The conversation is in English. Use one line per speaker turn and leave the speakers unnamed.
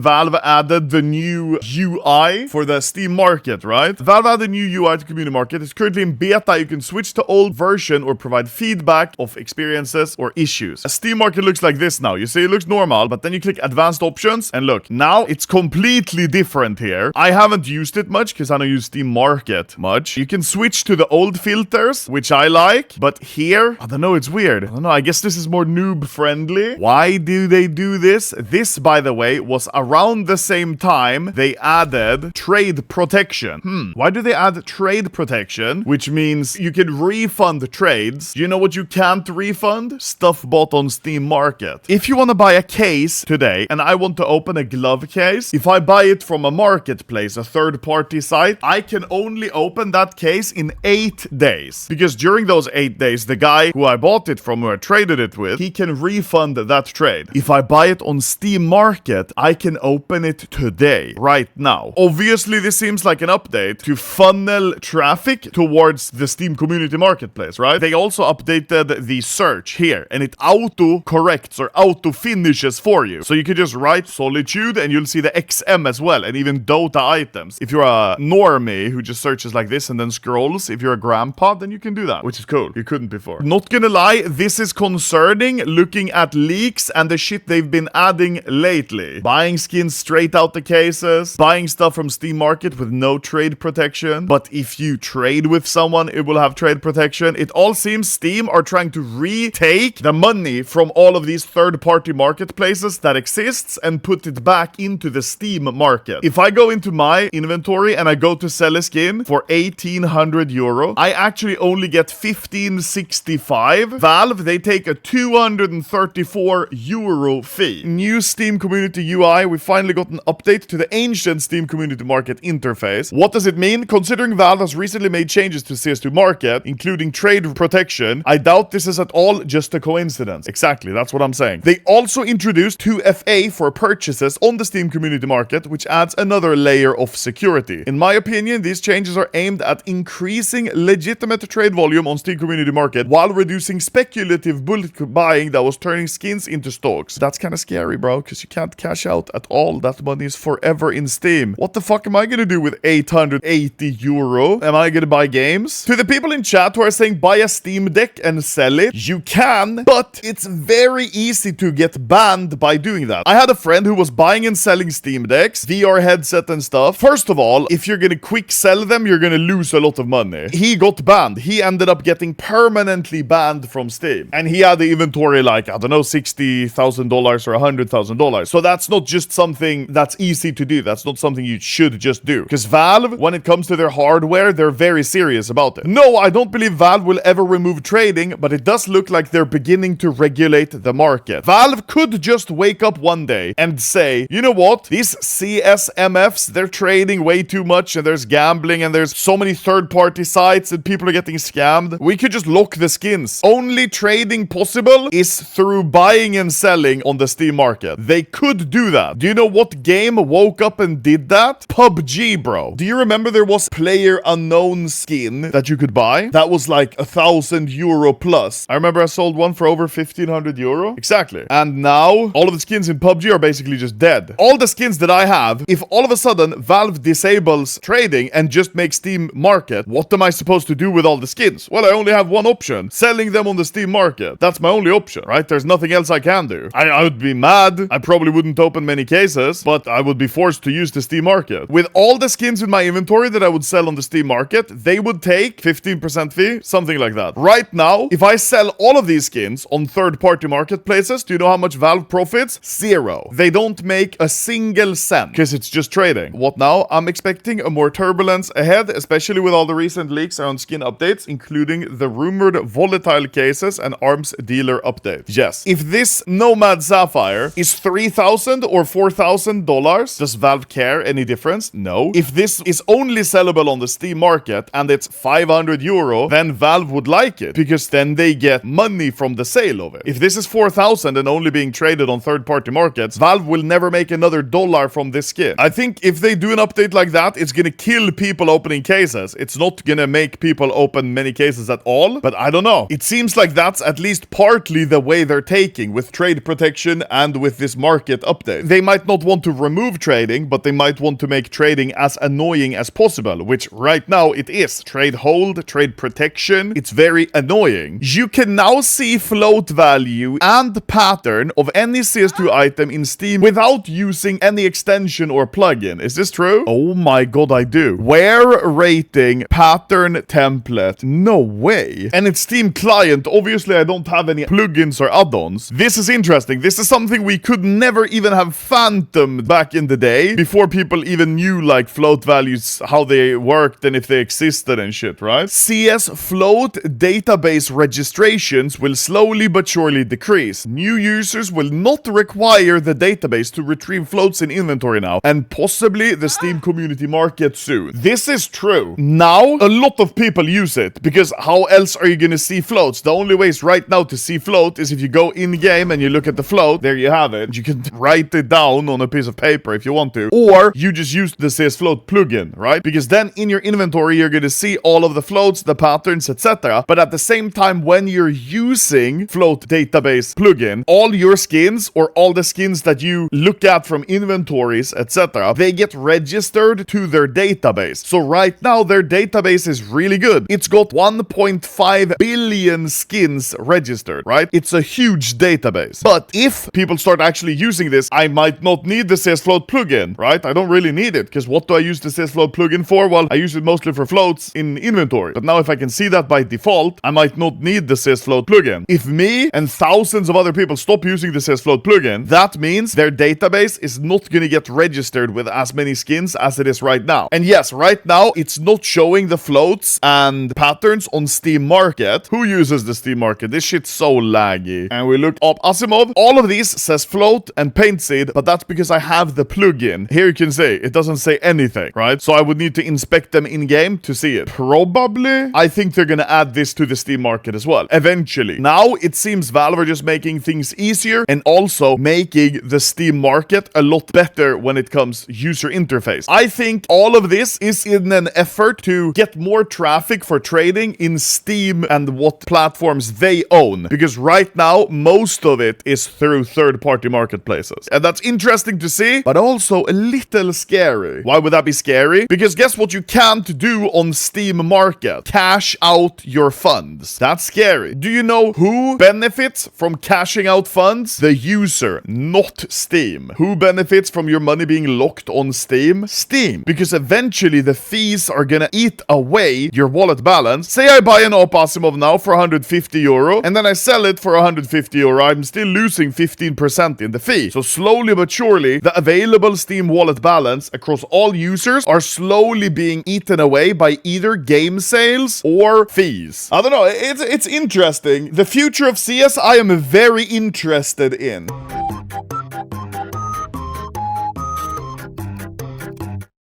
Valve added the new UI for the Steam Market, right? Valve added a new UI to Community Market. It's currently in beta. You can switch to old version or provide feedback of experiences or issues. A Steam Market looks like this now. You see, it looks normal, but then you click advanced options and look, now it's completely different here. I haven't used it much because I don't use Steam Market much. You can switch to the old filters, which I like, but here, I don't know, it's weird. I don't know, I guess this is more noob friendly. Why do they do this? This, by the way, was around the same time they added trade protection. Why do they add trade protection? Which means you can refund trades. Do you know what you can't refund? Stuff bought on Steam Market. If you want to buy a case today and I want to open a glove case, if I buy it from a marketplace, a third-party site, I can only open that case in 8 days. Because during those 8 days, the guy who I bought it from, who I traded it with, he can refund that trade. If I buy it on Steam Market, I can open it today, right now. Obviously, this seems like an update to funnel traffic towards the Steam Community Marketplace, right? They also updated the search here, and it auto-corrects or auto-finishes for you. So you can just write Solitude, and you'll see the XM as well, and even Dota items. If you're a normie who just searches like this and then scrolls, if you're a grandpa, then you can do that, which is cool. You couldn't before. Not gonna lie, this is concerning looking at leaks and the shit they've been adding lately. Buying skins straight out the cases, buying stuff from Steam Market with no trade protection. But if you trade with someone, it will have trade protection. It all seems Steam are trying to retake the money from all of these third-party marketplaces that exists and put it back into the Steam market. If I go into my inventory and I go to sell a skin for 1800 euro, I actually only get 1565. Valve, they take a 234 euro fee. New Steam Community UI, we finally got an update to the ancient Steam Community Market interface. What does it mean? Considering Valve has recently made changes to CS2 Market, including trade protection, I doubt this is at all just a coincidence. Exactly, that's what I'm saying. They also introduced 2FA for purchases on the Steam Community Market, which adds another layer of security. In my opinion, these changes are aimed at increasing legitimate trade volume on Steam Community Market while reducing speculative bulk buying that was turning skins into stocks. That's kind of scary, bro, because you can't cash out at all. That money is forever in Steam. What the fuck am I gonna do with 880 euro? Am I gonna buy games? To the people in chat who are saying buy a Steam Deck and sell it, you can, but it's very easy to get banned by doing that. I had a friend who was buying and selling Steam Decks, VR headset and stuff. First of all, if you're gonna quick sell them, you're gonna lose a lot of money. He got banned. He ended up getting permanently banned from Steam. And he had the inventory like, I don't know, $60,000 or $100,000. So that's not just something that's easy to do. That's not something you should just do. Because Valve, when it comes to their hardware, they're very serious about it. No, I don't believe Valve will ever remove trading, but it does look like they're beginning to regulate the market. Valve could just wake up one day and say, you know what? These CSMFs, they're trading way too much and there's gambling and there's so many third-party sites and people are getting scammed. We could just lock the skins. Only trading possible is through buying and selling on the Steam market. They could do that. Do you know what game woke up and did that? PUBG, bro. Do you remember there was player unknown skin that you could buy? That was like 1,000 euro plus. I remember I sold one for over 1,500 euro. Exactly. And now all of the skins in PUBG are basically just dead. All the skins that I have, if all of a sudden Valve disables trading and just makes Steam market, what am I supposed to do with all the skins? Well, I only have one option. Selling them on the Steam market. That's my only option, right? There's nothing else I can do. I would be mad. I probably wouldn't open many cases, but I would be forced to use the Steam market. With all the skins in my inventory that I would sell on the Steam market, they would take 15% fee, something like that. Right now, if I sell all of these skins on third-party marketplaces, do you know how much Valve profits? 0. They don't make a single cent because it's just trading. What now? I'm expecting a more turbulence ahead, especially with all the recent leaks around skin updates, including the rumored volatile cases and arms dealer update. Yes. If this Nomad Sapphire is $3,000 or $4,000, does Valve care any difference? No. If this is only sellable on the Steam market and it's 500 euro, then Valve would like it because then they get money from the sale of it. If this is 4,000 and only being traded on third-party markets, Valve will never make another dollar from this skin. I think if they do an update like that, it's gonna kill people opening cases. It's not gonna make people open many cases at all, but I don't know. It seems like that's at least partly the way they're taking with trade protection and with this market update. They might not want to remove trading, but they might want to make trading as annoying as possible, which right now it is. Trade hold, trade protection, it's very annoying. You can now see float value and pattern of any CS2 item in Steam without using any extension or plugin. Is this true? Oh my god, I do. Where rating pattern template? No way. And it's Steam client. Obviously, I don't have any plugins or add-ons. This is interesting. This is something we could never even have phantomed back in the day, before people even knew like float values, how they worked and if they existed and shit, right? CS float database registrations will slowly but surely decrease. New users will not require the database to retrieve floats in inventory now, and possibly the Steam community market soon. This is true. Now, a lot of people use it, because how else are you gonna see floats? The only ways right now to see float is if you go in-game and you look at the float. There you have it. You can write it down on a piece of paper if you want to, or you just use the CS float plugin, right? Because then in your inventory, you're gonna see all of the floats, the patterns, etc. But at the same time, when you're using float database plugin, all your skins or all the skins that you look at from inventories, etc., they get registered to their database. So right now, their database is really good. It's got 1.5 billion skins registered, right? It's a huge database. But if people start actually using this, I might not need the CS float plugin, right? I don't really need it, because what do I use the CS float plugin for? Well, I use it mostly for floats in inventory. But now if I can see that by default, I might not need the CS float plugin. If me and thousands of other people stop using the CS float plugin, that means their database is not going to get registered with as many skins as it is right now. And yes, right now it's not showing the floats and patterns on Steam Market. Who uses the Steam Market? This shit's so laggy. And we look up Asimov. All of these says float and paint seed, but that's because I have the plugin. Here you can see it doesn't say anything, right? So I would need to inspect them in game to see it. Probably, I think they're gonna add this to the Steam Market as well, eventually. Now it seems Valve are just making things easier and also making the Steam Market a lot better when it comes user interface. I think all of this is in an effort to get more traffic for trading in Steam and what platforms they own, because right now most of it is through third-party marketplaces. And that's interesting to see, but also a little scary. Why would that be scary? Because guess what you can't do on Steam Market? Cash out your funds. That's scary. Do you know who benefits from cashing out funds? The user, not Steam. Who benefits from your money being locked on Steam? Steam. Because eventually the fees are gonna eat away your wallet balance. Say I buy an Op Asimov now for 150 euro, and then I sell it for 150 euro. I'm still losing 15% in the fee. So slowly but surely, the available Steam wallet balance across all users are slowly being eaten away by either game sales or fees. I don't know, it's interesting. The future of CS I am very interested in.